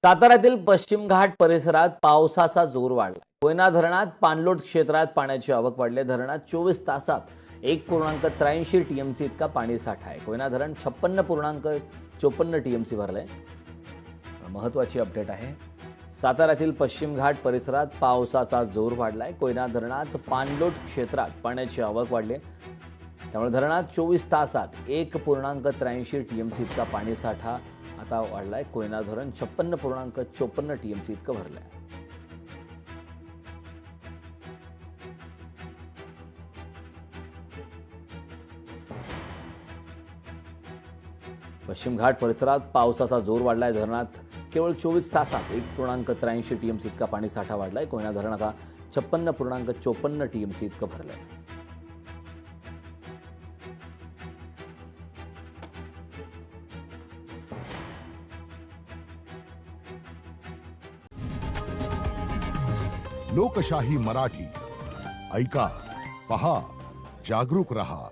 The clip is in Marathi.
साताऱ्यातील पश्चिम घाट परिसरात पावसाचा जोर वाढला। कोयना धरणात पाणलोट क्षेत्रात पाण्याची आवक वाढली। धरणात 24 तासात 1.83 टीएमसी इतका पाणी साठा आहे। कोयना धरण 56.54 टीएमसी भरलंय। महत्त्वाची अपडेट आहे। साताऱ्यातील पश्चिम घाट परिसरात पावसाचा जोर वाढलाय। कोयना धरणात पाणलोट क्षेत्रात पाण्याची आवक वाढली, त्यामुळे धरणात 24 तासात 1.83 टीएमसी इतका पाणी साठा आता वाढलाय। कोयना धरण 56.54 टीएमसी इतकं भरलंय। पश्चिम घाट परिसरात पावसाचा जोर वाढलाय। धरणात केवळ 24 तासात 1.83 टीएमसी इतका पाणी साठा वाढलाय। कोयना धरण आता 56.54 टीएमसी इतकं भरलंय। लोकशाही मराठी ऐका, पहा, जागरूक रहा।